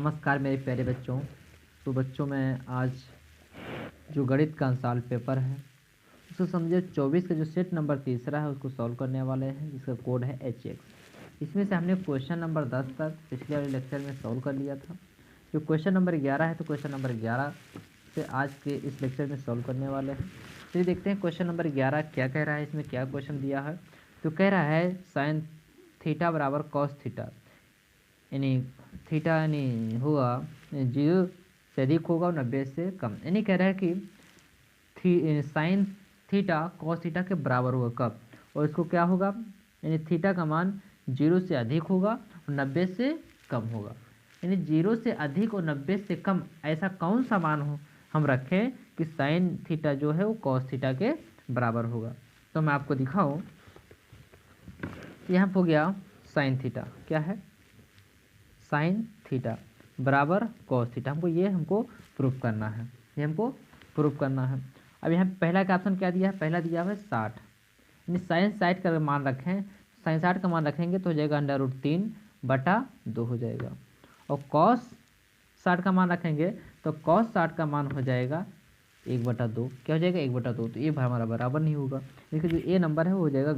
नमस्कार मेरे प्यारे बच्चों। तो बच्चों मैं आज जो गणित का अंशाल पेपर है उसको समझे 24 का जो सेट नंबर तीसरा है उसको सॉल्व करने वाले हैं, जिसका कोड है HX। इसमें से हमने क्वेश्चन नंबर 10 तक पिछले वाले लेक्चर में सॉल्व कर लिया था। जो क्वेश्चन नंबर 11 है तो क्वेश्चन नंबर 11 से आज के इस लेक्चर में सॉल्व करने वाले हैं। तो ये देखते हैं क्वेश्चन नंबर 11 क्या कह रहा है, इसमें क्या क्वेश्चन दिया है। तो कह रहा है साइन थीटा बराबर कॉस थीटा, यानी थीटा यानी होगा 0 से अधिक होगा और 90 से कम। यानी कह रहा है कि साइन थीटा कॉस थीटा के बराबर होगा कब, और इसको क्या होगा, यानी थीटा का मान 0 से अधिक होगा और 90 से कम होगा। यानी 0 से अधिक और 90 से कम ऐसा कौन सा मान हो हम रखें कि साइन थीटा जो है वो कॉस थीटा के बराबर होगा। तो मैं आपको दिखाऊं, यहाँ हो गया साइन थीटा क्या है, साइन थीटा बराबर कॉस थीटा। हमको प्रूफ करना है, ये हमको प्रूफ करना है। अब यहाँ पहला का ऑप्शन क्या दिया है, पहला दिया हुआ है 60, यानी साइन 60 का मान रखें, साइन 60 का मान रखेंगे तो हो जाएगा √3/2 हो जाएगा, और कॉस 60 का मान रखेंगे तो कॉस 60 का मान हो जाएगा 1/2। क्या हो जाएगा 1/2। तो ये हमारा बराबर नहीं होगा, देखिए जो ए नंबर है वो हो जाएगा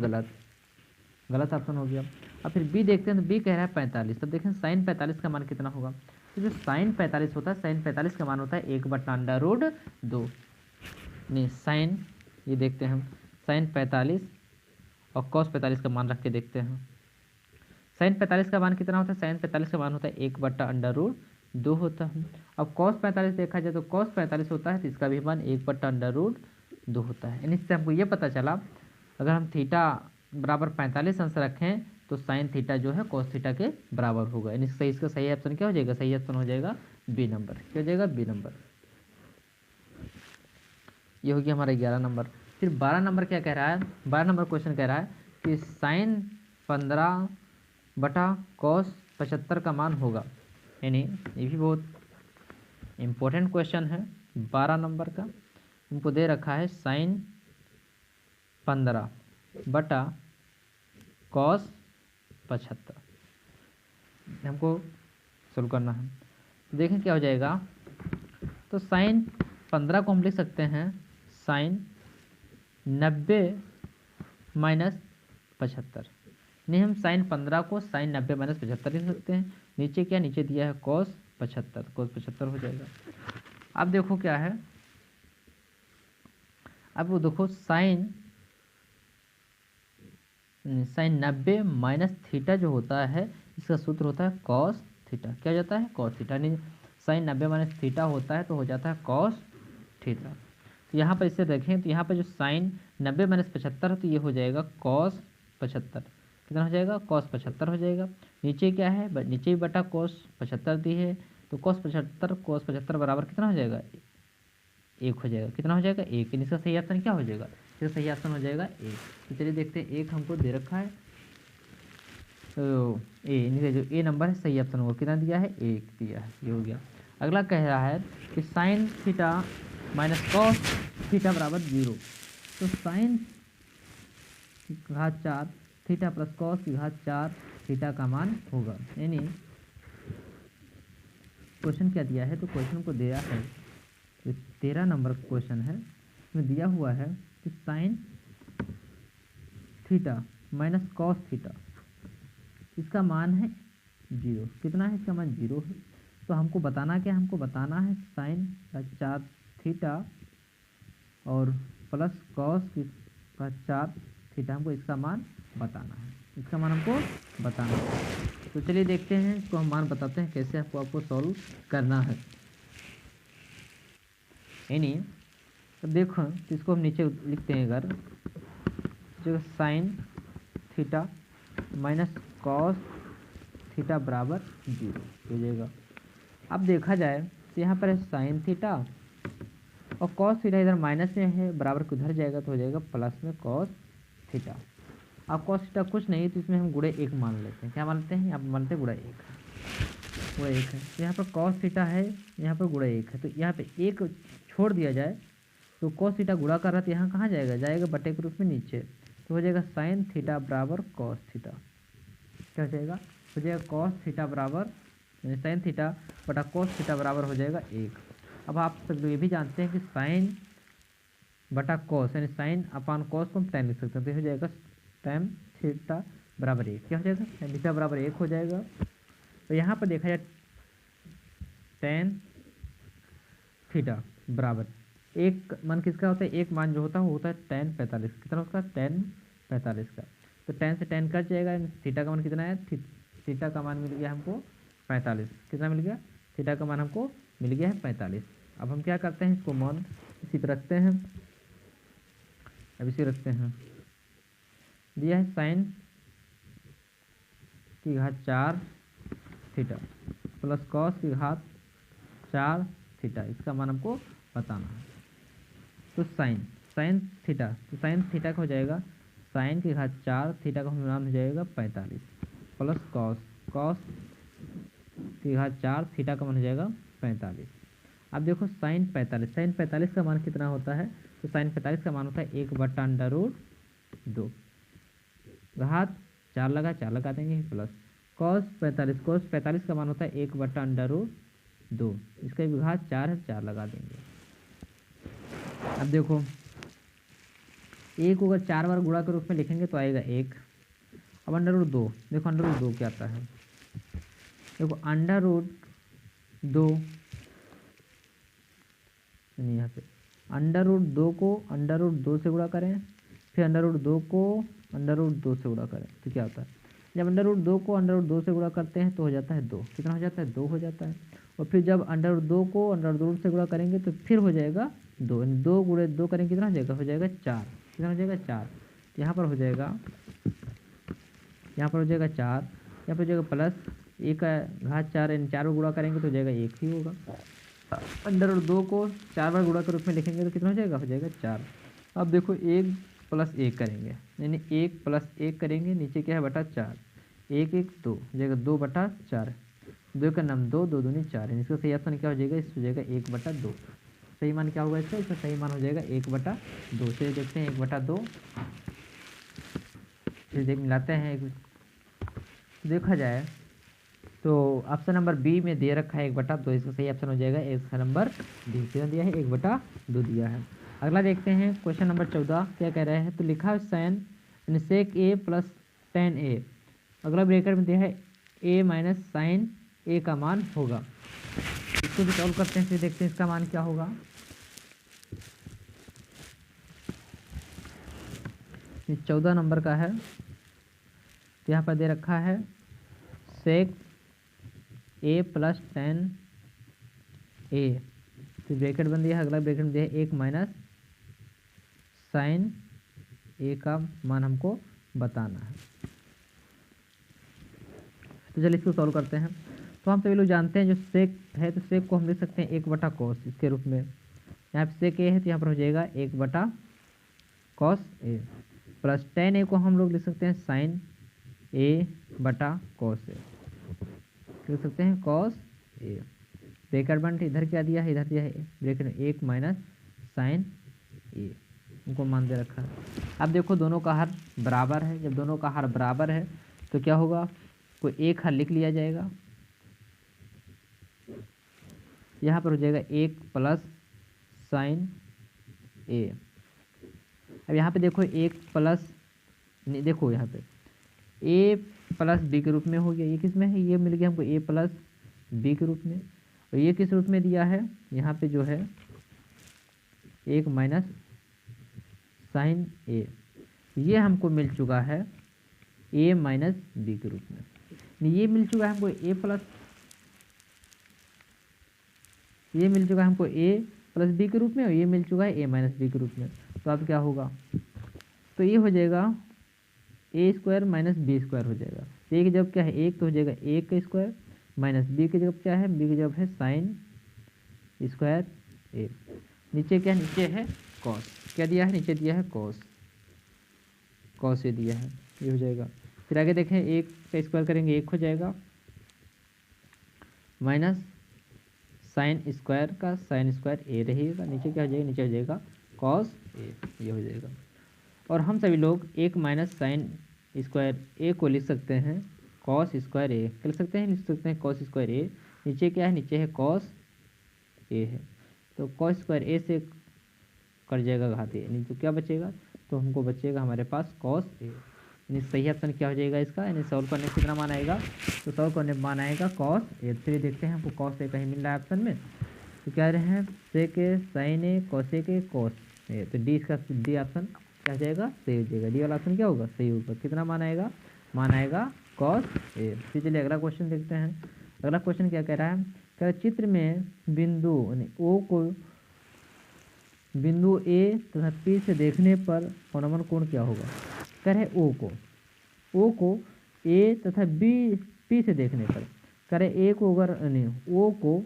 गलत ऑप्शन हो गया। अब फिर बी देखते हैं, तो बी कह रहा है 45। तब देखें साइन 45 का मान कितना होगा। तो जो साइन 45 होता है, साइन 45 का मान होता है 1/√2। नहीं साइन, ये देखते हैं हम साइन 45 और कॉस 45 का मान रख के देखते हैं। साइन 45 का मान कितना होता है, साइन 45 का मान होता है 1/√2 होता है। अब कॉस 45 देखा जाए तो कॉस 45 होता है तो इसका भी मान 1/√2 होता है। यानी इससे हमको ये पता चला, अगर हम थीटा बराबर 45 अंश रखें तो साइन थीटा जो है कॉस थीटा के बराबर होगा। यानी सही, इसका सही ऑप्शन क्या हो जाएगा, सही ऑप्शन हो जाएगा बी नंबर। क्या हो जाएगा, बी नंबर। ये हो गया हमारा 11 नंबर। फिर 12 नंबर क्या कह रहा है, 12 नंबर क्वेश्चन कह रहा है कि साइन 15/cos 75 का मान होगा। यानी ये भी बहुत इम्पोर्टेंट क्वेश्चन है 12 नंबर का। हमको दे रखा है साइन 15/cos 75 हमको सोल्व करना है। देखें क्या हो जाएगा। तो साइन 15 को हम लिख सकते हैं साइन 90 - 75। नहीं, हम साइन 15 को साइन 90 - 75 लिख सकते हैं। नीचे क्या, नीचे दिया है cos 75 हो जाएगा। अब देखो क्या है, अब वो देखो साइन 90 माइनस थीटा जो होता है इसका सूत्र होता है कॉस थीटा। क्या हो जाता है, कॉस थीटा। नहीं, साइन 90 माइनस थीटा होता है तो हो जाता है कॉस थीटा। तो यहाँ पर इसे देखें तो यहाँ पर जो साइन 90 - 75 है तो ये हो जाएगा कॉस 75। कितना हो जाएगा, कॉस 75 हो जाएगा। नीचे क्या है, नीचे भी बटा कॉस 75 दी है तो कॉस 75 बराबर कितना हो जाएगा, 1 हो जाएगा। कितना हो जाएगा, 1। इसका सही ऑप्शन क्या हो जाएगा, इसका सही ऑप्शन हो जाएगा 1। तो चलिए देखते हैं, 1 हमको दे रखा है तो ए, जो ए नंबर है सही ऑप्शन होगा। कितना दिया है, 1 दिया है। ये हो गया। अगला कह रहा है कि sine theta minus cos theta बराबर 0। तो साइन की घात 4 थीटा प्लस कॉस की घात 4 थीटा का मान होगा। यानी क्वेश्चन क्या दिया है, तो क्वेश्चन को दिया है, जो 13 नंबर क्वेश्चन है इसमें दिया हुआ है कि sine theta minus cos theta इसका मान है 0। कितना है, इसका मान 0 है। तो हमको बताना क्या, हमको बताना है साइन का 4 थीटा और प्लस कॉस का 4 थीटा, हमको इसका मान बताना है, इसका मान हमको बताना है। तो चलिए देखते हैं, इसको हम मान बताते हैं कैसे आपको सॉल्व करना है। यानी तो देखो, तो इसको हम नीचे लिखते हैं, अगर जो sine theta minus cos theta बराबर 0 हो जाएगा। अब देखा जाए तो यहाँ पर है साइन थीटा और कॉस थीटा इधर माइनस में है, बराबर को उधर जाएगा तो हो जाएगा प्लस में कॉस थीटा। अब कॉस थीटा कुछ नहीं तो इसमें हम गुणे 1 मान लेते हैं। क्या मान लेते हैं, यहाँ पर मानते हैं गुणा 1 है। तो यहाँ पर कॉस थीटा है, यहाँ पर गुणा 1 है, तो यहाँ पे 1 छोड़ दिया जाए तो कॉस थीटा गुणा कर रहा है तो यहाँ कहाँ जाएगा, जाएगा बटे के रूप में नीचे। तो हो जाएगा साइन थीटा बराबर कॉस थीटा। क्या हो जाएगा, हो जाएगा कॉस थीटा बराबर यानी साइन थीटा बटा कोस थीटा बराबर हो जाएगा 1। अब आप सब लोग ये भी जानते हैं कि साइन बटा कोस यानी साइन अपान कोस को हम tan लिख सकते हैं, तो हो जाएगा tan थीटा बराबर 1। क्या हो जाएगा? tan थीटा बराबर 1 हो जाएगा। तो यहाँ पर देखा जाए tan थीटा बराबर एक मान किसका होता है? एक मान जो होता है वो होता है tan 45। कितना उसका? tan 45 का। तो tan से tan कट जाएगा, थीटा का मान कितना है? थीटा का मान मिल गया हमको 45। कितना मिल गया? थीटा का मान हमको मिल गया है 45। अब हम क्या करते हैं, इसको मान इसी पर रखते हैं। अब इसी रखते हैं, दिया है साइन की घात 4 थीटा प्लस कॉस की घात 4 थीटा, इसका मान हमको बताना है। तो साइन थीटा, तो साइन थीटा का हो जाएगा साइन की घात 4 थीटा का मान हो जाएगा 45 प्लस कॉस की घात 4 थीटा का मान हो जाएगा 45। अब देखो साइन 45 का मान कितना होता है? तो साइन 45 का मान होता है 1/√2। घात 4 लगा देंगे प्लस कॉस 45 का मान होता है 1/√2। इसका भी घात 4 है, 4 लगा देंगे। अब देखो 1 को अगर 4 बार गुणा के रूप में लिखेंगे तो आएगा 1। अब √2, देखो √2 क्या आता है? देखो √2 यहाँ पे √2 को √2 से गुणा करें, फिर √2 को √2 से गुणा करें तो क्या होता है? जब √2 को √2 से गुणा करते हैं तो हो जाता है 2। कितना हो जाता है? 2 हो जाता है। और फिर जब √2 को √2 से गुणा करेंगे तो फिर हो जाएगा 2। 2 गुणे 2 करेंगे कितना हो जाएगा? हो जाएगा 4। कितना हो जाएगा? 4। यहाँ पर हो जाएगा 4, यहाँ पर हो जाएगा प्लस 1 का घात 4, यानी 4 को गुणा करेंगे तो हो जाएगा 1 ही होगा। √2 को 4 बार गुणा के रूप में लिखेंगे तो कितना हो जाएगा? हो जाएगा 4। अब देखो 1 + 1 करेंगे, यानी 1 + 1 करेंगे, नीचे क्या है? बटा 4। 1 1 2 हो जाएगा 2/4। 2 का नाम 2, 2 दूनी 4 है। इसका सही ऑप्शन क्या हो जाएगा? इस हो जाएगा 1/2। सही मान क्या होगा इसका? इसका सही मान हो जाएगा 1/2। चलिए देखते हैं 1/2, फिर मिलाते हैं। देखा जाए तो ऑप्शन नंबर बी में दे रखा है 1/2, इसका सही ऑप्शन हो जाएगा ऑप्शन नंबर डी। कितना दिया है? 1/2 दिया है। अगला देखते हैं क्वेश्चन नंबर 14 क्या कह रहा है? तो लिखा है साइन सेक ए प्लस tan ए, अगला ब्रैकेट में दिया है a माइनस साइन ए का मान होगा। इसको भी सॉल्व करते हैं, फिर देखते हैं इसका मान क्या होगा। ये 14 नंबर का है, तो यहाँ पर दे रखा है सेक ए प्लस tan ए, तो ब्रैकेट बन दिया है, अगला ब्रैकेट में दिया है 1 माइनस साइन ए का मान हमको बताना है। तो चलिए इसको सॉल्व करते हैं। तो हम सभी लोग जानते हैं जो सेक है तो सेक को हम लिख सकते हैं 1/cos इसके रूप में। यहाँ पे सेक ए है तो यहाँ पर हो जाएगा 1/cos ए प्लस tan ए को हम लोग लिख सकते हैं साइन a/cos ए, लिख सकते हैं cos ए। ब्रैकेट बंद इधर क्या दिया है? इधर दिया है ब्रैकेट में 1 माइनस साइन ए, उनको मान दे रखा है। अब देखो दोनों का हर बराबर है, जब दोनों का हर बराबर है तो क्या होगा? कोई एक हर लिख लिया जाएगा, यहाँ पर हो जाएगा 1 प्लस साइन ए। अब यहाँ पे देखो 1 प्लस, देखो यहाँ पे a प्लस बी के रूप में हो गया। ये किस में है? ये मिल गया हमको a प्लस बी के रूप में। और ये किस रूप में दिया है? यहाँ पे जो है 1 माइनस साइन ए, ये हमको मिल चुका है a माइनस बी के रूप में। ये मिल चुका है हमको a प्लस, ये मिल चुका है हमको a प्लस बी के रूप में, और ये मिल चुका है a माइनस बी के रूप में। तो अब क्या होगा? तो ये हो जाएगा a² माइनस b² हो जाएगा। a की जगह क्या है? 1 तो हो जाएगा 1² माइनस बी की जगह क्या है? बी की जगह है साइन स्क्वायर ए। नीचे क्या है? नीचे है कॉस। क्या दिया है? नीचे दिया है कॉस ए दिया है, ये हो जाएगा। फिर आगे देखें 1 का स्क्वायर करेंगे 1 हो जाएगा माइनस साइन स्क्वायर का साइन स्क्वायर ए रहेगा। नीचे क्या हो जाएगा? नीचे हो जाएगा कॉस ए, ये हो जाएगा। और हम सभी लोग 1 माइनस साइन स्क्वायर ए को लिख सकते हैं कॉस स्क्वायर ए। क्या लिख सकते हैं? लिख सकते हैं कॉस स्क्वायर ए। नीचे क्या है, नीचे है कॉस ए है, तो कॉस स्क्वायर ए से कट जाएगा घात ए, यानी तो क्या बचेगा, तो हमको बचेगा हमारे पास कॉस ए, यानी सही ऑप्शन क्या हो जाएगा इसका, यानी सॉल्व करने से कितना मान आएगा, तो सॉल्व करने में मान आएगा कॉस ए। चलिए देखते हैं हमको कॉस ए कहीं मिल रहा है ऑप्शन में, तो क्या रहे हैं सेक ए साइन ए कॉस ए के कॉस ए, तो डी इसका डी ऑप्शन क्या हो जाएगा, सही हो जाएगा, डी वाला ऑप्शन क्या होगा, सही होगा। कितना मान आएगा, मान आएगा कॉस ए। फिर चलिए अगला क्वेश्चन देखते हैं। अगला क्वेश्चन क्या कह रहा है, क्या चित्र में बिंदु यानी ओ को बिंदु ए तथा पी से देखने पर कोणवन कोण क्या होगा। कह रहे ओ को ए तथा बी पी से देखने पर, कह रहे ए को अगर नहीं ओ को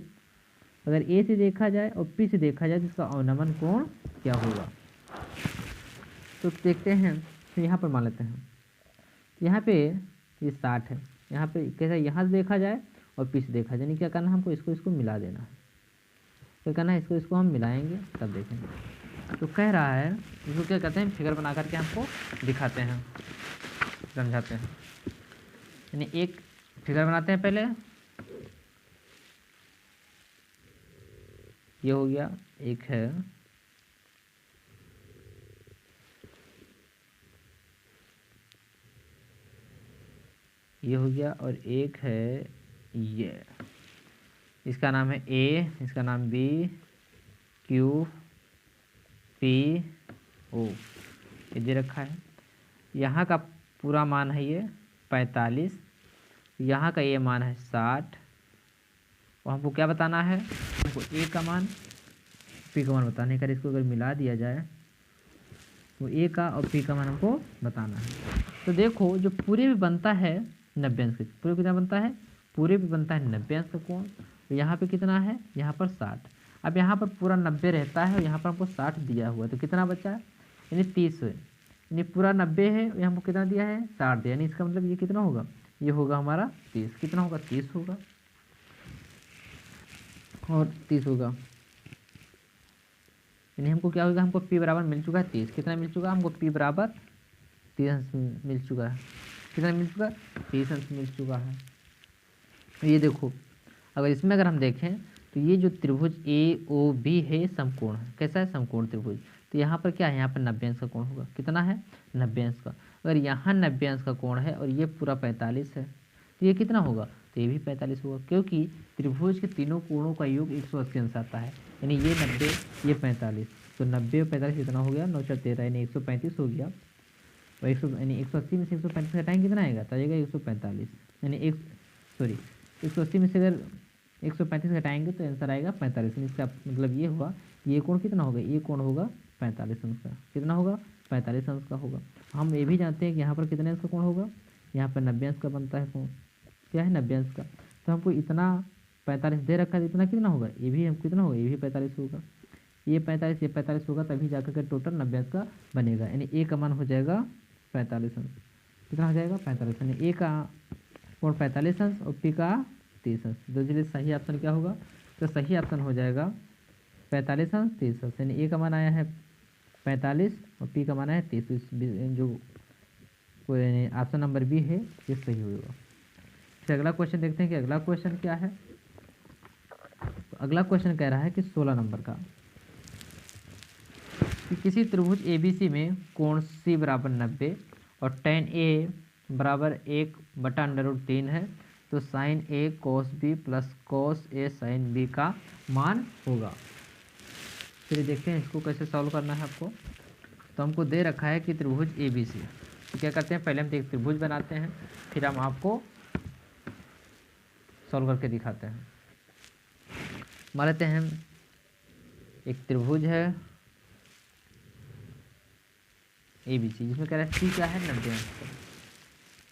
अगर ए से देखा जाए और पी से देखा जाए तो इसका अवनमन कोण क्या होगा। तो देखते हैं, तो यहाँ पर मान लेते हैं, यहाँ पे ये 60 है, यहाँ पे कैसा यहाँ से देखा जाए और पी से देखा जाए, नहीं क्या करना है हमको, इसको इसको मिला देना है, क्या करना है, इसको हम मिलाएंगे तब देखेंगे। तो कह रहा है इसको क्या कहते हैं, फिगर बना करके हमको दिखाते हैं, समझाते हैं, यानी एक फिगर बनाते हैं पहले, ये हो गया, एक है ये हो गया और एक है ये, इसका नाम है ए, इसका नाम बी क्यू पी ओ, ये दे रखा है। यहाँ का पूरा मान है ये 45, यहाँ का ये मान है 60, और हमको क्या बताना है, हमको ए का मान पी का मान बताने का, इसको अगर मिला दिया जाए तो ए का और पी का मान हमको बताना है। तो देखो जो पूरे में बनता है 90 अंश का, पूरे कितना बनता है, पूरे पे बनता है 90 अंश का कोण, तो यहाँ पे कितना है, यहाँ पर 60। अब यहाँ पर पूरा 90 रहता है और यहाँ पर हमको 60 दिया हुआ है, तो कितना बचा है, यानी 30 है, यानी पूरा 90 है, यहाँ हमको कितना दिया है, 60 दिया, यानी इसका मतलब ये कितना होगा, ये होगा हमारा 30, कितना होगा 30 होगा और 30 होगा, यानी हमको क्या होगा, हमको पी बराबर मिल चुका है 30, कितना मिल चुका है हमको, पी बराबर 30 अंश मिल चुका है, कितना मिल चुका है, 30 अंश मिल चुका है। ये देखो अगर इसमें अगर हम देखें तो ये जो त्रिभुज ए ओ बी है समकोण है, कैसा है, समकोण त्रिभुज, तो यहाँ पर क्या है, यहाँ पर 90 अंश का कोण होगा, कितना है 90 अंश का, अगर यहाँ 90 अंश का कोण है और ये पूरा 45 है, तो ये कितना होगा, तो ये भी 45 होगा, क्योंकि त्रिभुज के तीनों कोणों का योग 180 अंश आता है, यानी ये 90 ये 45, तो 90 और 45 कितना हो गया, 9 4 13, यानी 135 हो गया, और 100 यानी 180 में से 135 घटाएंगे कितना आएगा, तो आएगा 145, यानी 180 में से अगर 135 घटाएंगे तो आंसर आएगा 45, इसका मतलब ये हुआ, ये कोण कितना होगा, ये कोण होगा 45 अंश का, कितना होगा 45 अंश का होगा। हम ये भी जानते हैं कि यहाँ पर कितने अंश का कोण होगा, यहाँ पर 90 अंश का बनता है कोण, क्या है 90 अंश का, तो हमको इतना 45 दे रखा है, इतना कितना होगा, ये भी हम कितना होगा, ये भी 45 होगा, ये 45 होगा, तभी जाकर के टोटल 90 अंश का बनेगा, यानी ए का मान हो जाएगा 45 अंश, कितना हो जाएगा 45, यानी ए का कोण 45 अंश और पी का 30 अंश, तो इसलिए सही ऑप्शन क्या होगा, तो सही ऑप्शन हो जाएगा 45 अंश 30 अंश, यानी ए का मान आया है 45 और पी का मान आया है 30, जो ऑप्शन नंबर बी है ये सही होगा। फिर अगला क्वेश्चन देखते हैं कि अगला क्वेश्चन क्या है। तो अगला क्वेश्चन कह रहा है कि 16 नंबर का, कि किसी त्रिभुज ABC में कोण C बराबर 90 और tan A बराबर 1/√3 है, तो sine A cos B plus cos A sine B का मान होगा। चलिए देखते हैं इसको कैसे सॉल्व करना है आपको। तो हमको दे रखा है कि त्रिभुज ABC, तो क्या करते हैं, पहले हम एक त्रिभुज बनाते हैं, फिर हम आपको सॉल्व करके दिखाते हैं। मान लेते हैं एक त्रिभुज है ABC, जिसमें कह रहा है C क्या है 90 अंश का,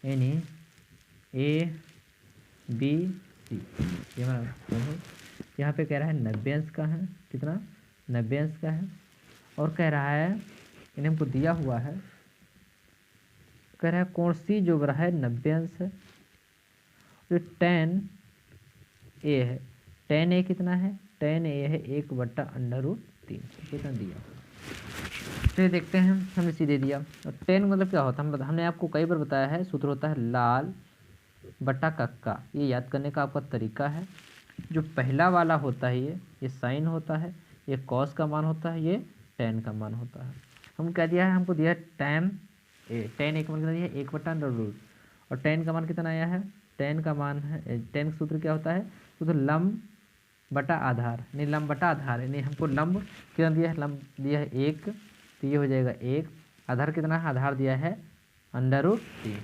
यानी ABC ये हमारा यहाँ पे कह रहा है 90 अंश का है, कितना 90 अंश का है, और कह रहा है इन्हें हमको दिया हुआ है, कह रहा है कोण C जो बड़ा है 90 अंश है, तो tan A है, tan A कितना है, tan A है 1/√3, कितना दिया। तो ये देखते हैं, हमने सी दे दिया, और tan मतलब क्या होता है, हमने आपको कई बार बताया है, सूत्र होता है लाल बटा कक्का, ये याद करने का आपका तरीका है। जो पहला वाला होता है ये साइन होता है, ये कॉस का मान होता है, ये टेन का मान होता है। हम क्या दिया है, हमको दिया है टेन ए। टेन ए का मान कितना दिया है, 1/√। और टेन का मान कितना आया है, टेन का मान है, टेन का सूत्र क्या होता है, सूत्र लंब बटा आधार, नहीं लंब बटा आधार है, नहीं हमको लंब कितना दिया है, लंब दिया है 1, तो ये हो जाएगा 1। आधार कितना है, आधार दिया है √3।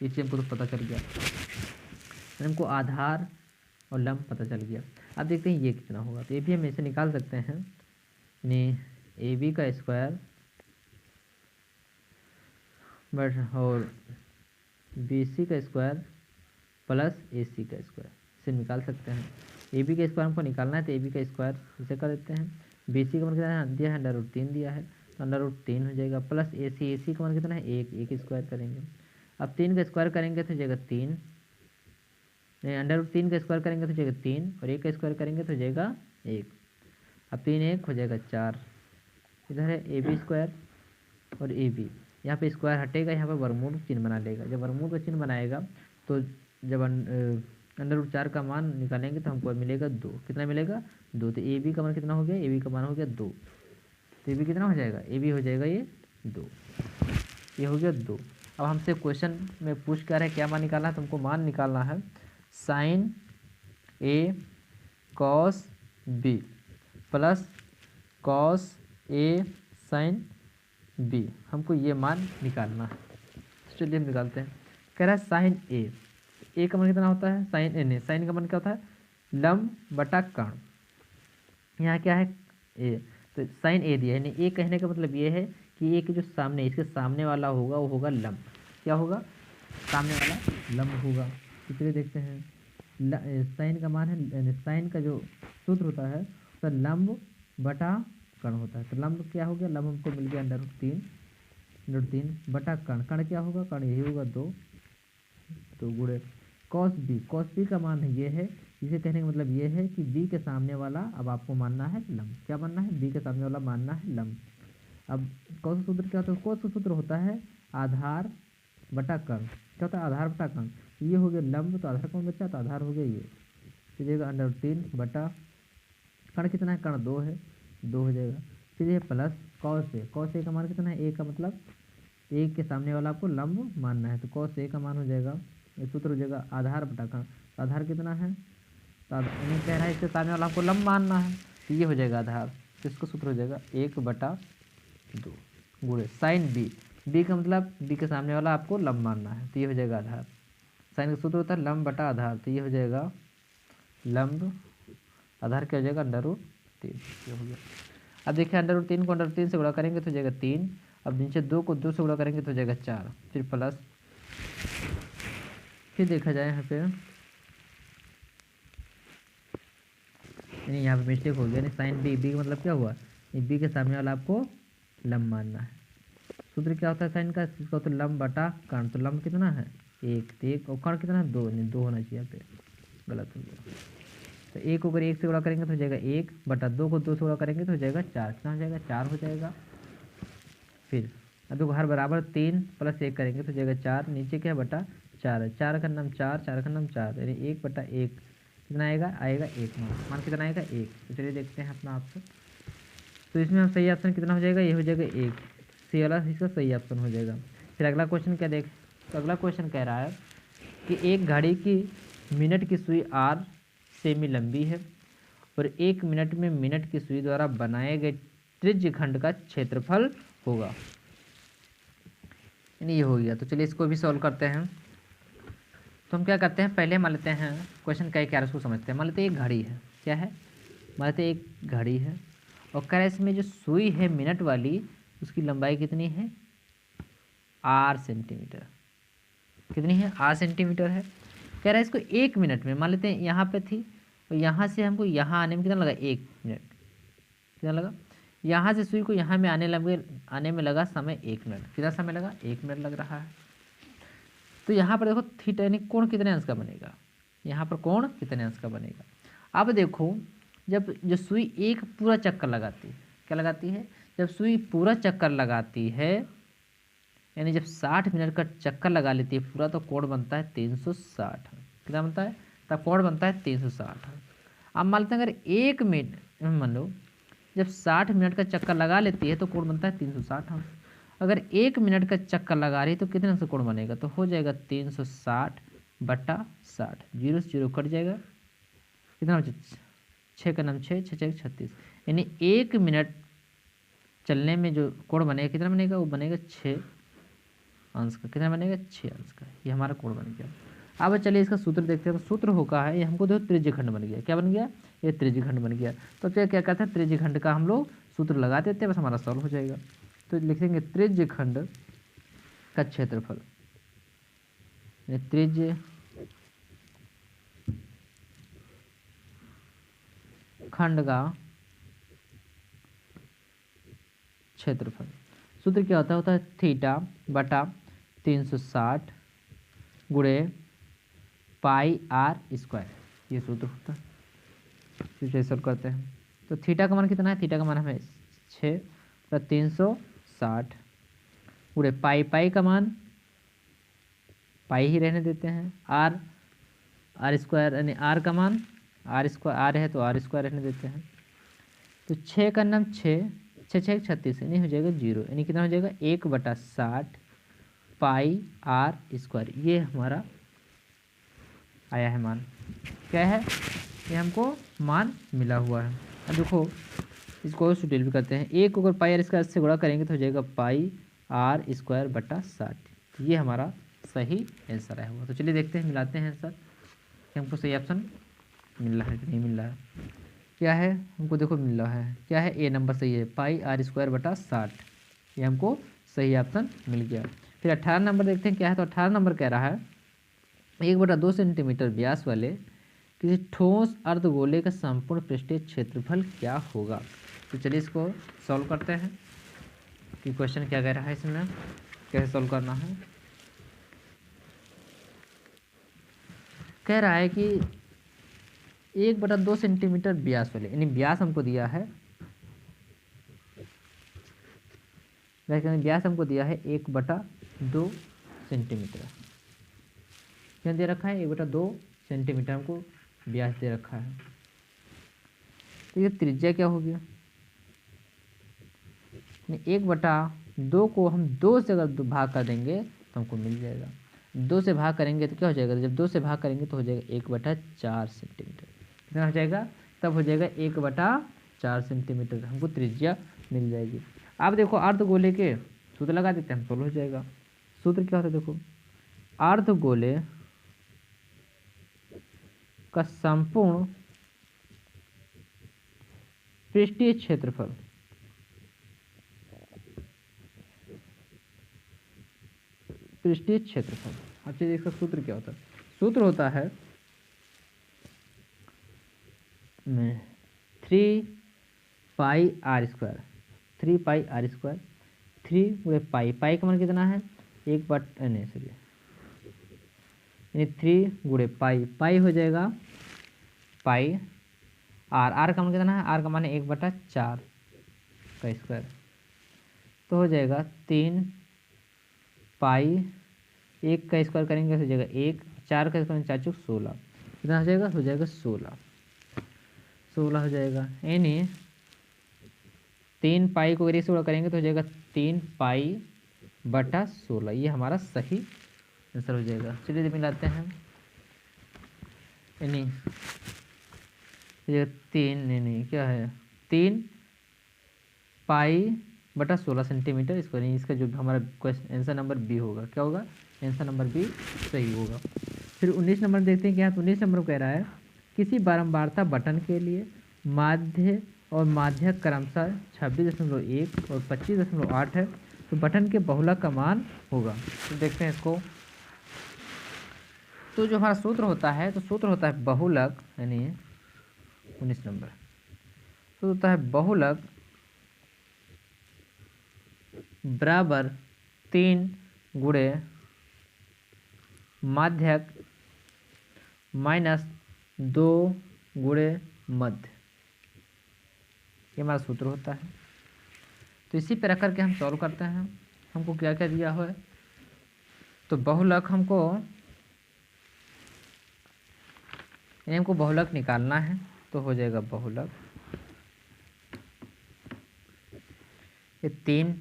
ये चीज़ हमको तो पता चल गया, हमको आधार और लंब पता चल गया। अब देखते हैं ये कितना होगा, तो ये भी हम ऐसे निकाल सकते हैं, यानी AB का स्क्वायर बट और BC का स्क्वायर प्लस AC का स्क्वायर, इसे निकाल सकते हैं। AB का स्क्वायर हमको निकालना है, तो AB का स्क्वायर इसे कर देते हैं। BC का मान कितना दिया है, √3 दिया है, तो √3 हो जाएगा, प्लस AC का मान कितना है 1, 1 स्क्वायर करेंगे। अब 3 का स्क्वायर करेंगे तो हो जाएगा 3, नहीं √3 का स्क्वायर करेंगे तो हो जाएगा 3, और 1 का स्क्वायर करेंगे तो हो जाएगा 1। अब 3 1 हो जाएगा 4। इधर है AB स्क्वायर और AB, यहाँ पे स्क्वायर हटेगा, यहाँ पे वर्गमूल चिन्ह बना लेगा। जब वर्गमूल का चिन्ह बनाएगा तो जब √4 का मान निकालेंगे तो हमको मिलेगा 2। कितना मिलेगा, 2। तो AB का मान कितना हो गया, AB का मान हो गया 2। तो AB कितना हो जाएगा, AB हो जाएगा ये 2, ये हो गया 2। अब हमसे क्वेश्चन में पूछ कर है क्या मान निकालना है, तो हमको मान निकालना है sine A cos B plus cos A sine B, हमको ये मान निकालना है। चलिए हम निकालते हैं। कह रहा है साइन A का मान कितना होता है, साइन A, साइन का मान क्या होता है, लंब बटा कर्ण। यहाँ क्या है A, तो साइन A दिया है, यानी A कहने का मतलब ये है कि A के जो सामने, इसके सामने वाला होगा वो होगा लंब। क्या होगा, सामने वाला लंब होगा। इसलिए देखते हैं साइन का मान है, साइन का जो सूत्र होता है तो लंब बटा कर्ण होता है। तो लंब क्या हो गया, लंब हमको मिल गया √3 बटा कर्ण, कर्ण क्या होगा, कर्ण यही होगा 2 गुणे कॉस B का मान है ये है, इसे कहने का मतलब ये है कि B के सामने वाला अब आपको मानना है लंब। क्या मानना है, B के सामने वाला मानना है लंब। अब कॉस सूत्र क्या होता है, कॉस सूत्र होता है आधार बटा कर्ण। क्या होता है, आधार बटा कर्ण। तो ये हो गया लंब, तो आधार कौन बचा, तो आधार हो गया ये, तो जाएगा √3 बटा कर्ण कितना है, कर्ण 2 है, 2 हो जाएगा। फिर ये प्लस कॉस A का मान कितना है, A का मतलब A के सामने वाला आपको लंब मानना है, तो कॉस A का मान हो जाएगा, ये सूत्र हो जाएगा आधार बटा कर्ण। तो आधार कितना है, तो यानी कह रहा है इसके सामने वाला आपको लंब मानना है, तो ये हो जाएगा आधार। तो इसका सूत्र हो जाएगा 1/2 गुणे साइन B का मतलब B के सामने वाला आपको लंब मानना है, तो ये हो जाएगा आधार। साइन का सूत्र होता है लंब बटा आधार, तो ये हो जाएगा लंब, आधार क्या हो जाएगा √3, ये हो गया। अब देखिए √3 को √3 से गुणा करेंगे तो हो जाएगा 3। अब नीचे 2 को 2 से गुणा करेंगे तो हो जाएगा 4, फिर प्लस, फिर देखा जाए यहाँ पे, यानी यहाँ पे मिस्टेक हो गया, नहीं साइन B का मतलब क्या हुआ, B के सामने वाला आपको लंब मानना है। सूत्र क्या होता है साइन का, इसका होता है लंब बटा कर्ण। तो लंब कितना है 1, तो 1 और कर्ण कितना है 2, नहीं 2 होना चाहिए, यहाँ पे गलत हो गया। तो 1 को अगर 1 से गुणा करेंगे तो हो जाएगा 1 बटा 2 को 2 से गुणा करेंगे तो हो जाएगा 4, कितना हो जाएगा 4 हो जाएगा। फिर अब देखो हर बराबर 3 + 1 करेंगे तो हो जाएगा 4, नीचे क्या बटा 4 है, 4 का नाम 4, 4 का नाम 4, यानी 1/1 कितना आएगा 1 मान कितना आएगा 1। तो चलिए देखते हैं अपना ऑप्शन, तो इसमें हम सही ऑप्शन कितना हो जाएगा, ये हो जाएगा 1, सी वाला इसका सही ऑप्शन हो जाएगा। फिर अगला क्वेश्चन क्या देख, तो अगला क्वेश्चन कह रहा है कि एक घड़ी की मिनट की सुई R सेमी लंबी है और 1 मिनट में मिनट की सुई द्वारा बनाए गए त्रिज्य खंड का क्षेत्रफल होगा, यानी ये हो गया। तो चलिए इसको भी सॉल्व करते हैं। तो हम क्या करते हैं, पहले मान लेते हैं क्वेश्चन क्या है उसको समझते हैं। मान लेते हैं एक घड़ी है, क्या है, मान लेते हैं एक घड़ी है और कह रहा है इसमें जो सुई है मिनट वाली उसकी लंबाई कितनी है, R सेंटीमीटर, कितनी है, R सेंटीमीटर है। कह रहा है इसको 1 मिनट में, मान लेते हैं यहाँ पे थी और यहाँ से हमको यहाँ आने में कितना लगा 1 मिनट, कितना लगा, यहाँ से सुई को यहाँ में आने में लगा समय 1 मिनट, कितना समय लगा 1 मिनट लग रहा है। तो यहाँ पर देखो थीटा यानी कोण कितने अंश का बनेगा, यहाँ पर कोण कितने अंश का बनेगा। अब देखो जब जो सुई एक पूरा चक्कर लगाती है, क्या लगाती है, जब सुई पूरा चक्कर लगाती है यानी जब 60 मिनट का चक्कर लगा लेती है पूरा, तो कोण बनता है 360, कितना बनता है तब कोण बनता है 360। अब मान लेते हैं अगर 1 मिनट मान लो जब 60 मिनट का चक्कर लगा लेती है तो कोण बनता है 360 अंश। अगर 1 मिनट का चक्कर लगा रही है तो कितने अंश कोण बनेगा, तो हो जाएगा 360/60, 0 से 0 कट जाएगा, कितना बचा 6 का नाम 6, 6 6 36, यानी 1 मिनट चलने में जो कोण बनेगा कितना बनेगा, वो बनेगा 6 अंश का। कितना बनेगा 6 अंश का। ये हमारा कोण बन गया। अब चलिए इसका सूत्र देखते हैं। तो सूत्र होगा है ये हमको देखो त्रिज्यखंड बन गया। क्या बन गया, ये त्रिज्यखंड बन गया। तो क्या कहते हैं त्रिज्यखंड का हम लोग सूत्र लगा देते हैं, बस हमारा सॉल्व हो जाएगा। तो लिखेंगे त्रिज्यखंड का क्षेत्रफल, त्रिज्य खंड का क्षेत्रफल। सूत्र क्या होता है θ/360 गुणे πr²। ये सूत्र होता है। चलिए सॉल्व करते हैं। तो थीटा का मान कितना है, थीटा का मान हमें 6/360 गुणे पाई का मान पाई ही रहने देते हैं, r² यानी r का मान r है तो r² रहने देते हैं। तो 6 का नाम 6, 6 6 36 यानी हो जाएगा 0, यानी कितना हो जाएगा 1/60 πr²। ये हमारा आया है मान। क्या है, ये हमको मान मिला हुआ है। अब देखो इसको डिटेल भी करते हैं। 1 को अगर πr² से गुणा करेंगे तो हो जाएगा πr²/60। ये हमारा सही आंसर है वो। तो चलिए देखते हैं, मिलाते हैं आंसर कि हमको सही ऑप्शन मिल रहा है कि नहीं मिल रहा है। क्या है, हमको देखो मिल रहा है, क्या है, ए नंबर सही है, πr²/60। ये हमको सही ऑप्शन मिल गया। फिर 18 नंबर देखते हैं क्या है। तो 18 नंबर कह रहा है 1/2 सेंटीमीटर व्यास वाले किसी ठोस अर्धगोले का संपूर्ण पृष्ठीय क्षेत्रफल क्या होगा। तो चलिए इसको सॉल्व करते हैं कि क्वेश्चन क्या कह रहा है, इसमें कैसे सॉल्व करना है। कह रहा है कि 1/2 सेंटीमीटर व्यास वाले, यानी व्यास हमको दिया है, व्यास हमको दिया है 1/2 सेंटीमीटर। क्या दे रखा है, 1/2 सेंटीमीटर हमको व्यास दे रखा है। तो ये त्रिज्या क्या हो गया, 1/2 को हम 2 से अगर भाग कर देंगे तो हमको मिल जाएगा। 2 से भाग करेंगे तो क्या हो जाएगा, जब 2 से भाग करेंगे तो हो जाएगा 1/4 सेंटीमीटर। कितना हो जाएगा, तब हो जाएगा 1/4 सेंटीमीटर हमको त्रिज्या मिल जाएगी। अब देखो अर्धगोले के सूत्र लगा देते हैं, सोल्व हो जाएगा। सूत्र क्या होता है, देखो अर्धगोले का संपूर्ण पृष्ठीय क्षेत्रफल अब चलिए इसका सूत्र क्या होता है। सूत्र होता है 3πr², 3πr², 3 गुणे पाई का मान कितना है, 3 गुणे पाई हो जाएगा पाई। आर का मान कितना है, आर का मान है 1/4 का स्क्वायर, तो हो जाएगा 3 पाई, 1 का स्क्वायर करेंगे तो हो जाएगा 1, 4 का स्क्वायर 4 चौक 16, कितना हो जाएगा 16 हो जाएगा। यानी 3 पाई को अगर इसे गुणा करेंगे तो हो जाएगा 3π/16। ये हमारा सही आंसर हो जाएगा। चलिए मिलाते हैं, यानी क्या है 3π/16 सेंटीमीटर इसको, नहीं इसका जो हमारा क्वेश्चन आंसर नंबर बी होगा। क्या होगा, आंसर नंबर बी सही होगा। फिर 19 नंबर देखते हैं क्या है। तो 19 नंबर कह रहा है किसी बारंबारता बटन के लिए माध्य और माध्यक क्रमशः 26.1 और 25.8 है, तो बटन के बहुलक का मान होगा। तो देखते हैं इसको। तो जो हमारा सूत्र होता है, तो सूत्र होता है बहुलक, यानी 19 नंबर सूत्र होता है बहुलक बराबर 3 गुणे माध्यक -2 गुणे मध्य। ये हमारा सूत्र होता है। तो इसी पर रख करके हम सॉल्व करते हैं। हमको क्या क्या दिया हुआ है, तो बहुलक हमको यानी हमको बहुलक निकालना है, तो हो जाएगा बहुलक ये 3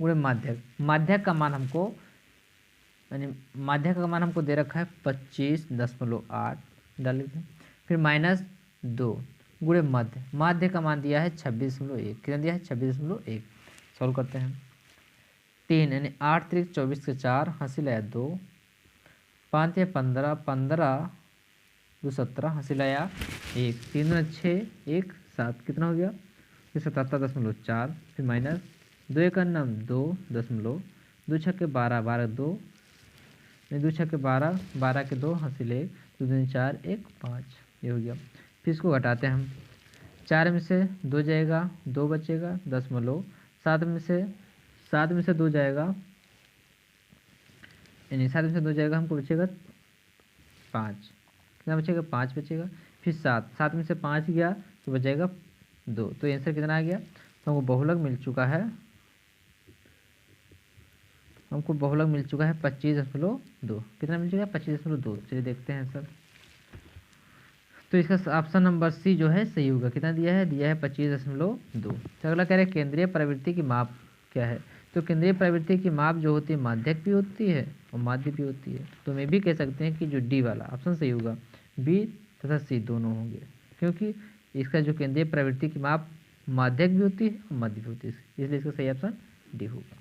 गुणे माध्यक। माध्यक का मान हमको, यानी माध्यक का मान हमको दे रखा है 25.8 डाल देते हैं। फिर -2 गुणे मध्य, माध्य का मान दिया है 26.1। कितना दिया है? 26.1। सॉल्व करते हैं। 3 यानी 8 3 24 के 4, हंसी लाया 2, 5 या 15, 15 2 17, हंसी लाया 1, 3 दूना 6, 1 7, कितना हो गया? फिर 77.4, फिर माइनस 2 एक नाम 2 दशमलव, 2 छक्के 12, 12 2, 2 छक्के 12, 12 के 2, हंसी ले 2 दूनी 4, 1 5, ये हो गया। फिर इसको घटाते हैं हम। 4 में से 2 जाएगा, 2 बचेगा दशमलव, 7 में से 2 जाएगा, यानी 7 में से 2 जाएगा, हमको बचेगा 5। कितना बचेगा? 5 बचेगा। फिर 7 में से 5 गया तो बचेगा 2। तो आंसर कितना आ गया? तो हमको बहुलक मिल चुका है, 25.2। कितना मिल चुका है? 25.2। चलिए देखते हैं सर। तो इसका ऑप्शन नंबर सी जो है सही होगा। कितना दिया है? दिया है 25.2। तो अगला कह रहे हैं केंद्रीय प्रवृत्ति की माप क्या है? तो केंद्रीय प्रवृत्ति की माप जो होती है माध्यक भी होती है और माध्य भी होती है। तो मैं भी कह सकते हैं कि जो डी वाला ऑप्शन सही होगा, बी तथा सी दोनों होंगे, क्योंकि इसका जो केंद्रीय प्रवृत्ति की माप माध्यक भी होती है और माध्य भी होती है, इसलिए इसका सही ऑप्शन डी होगा।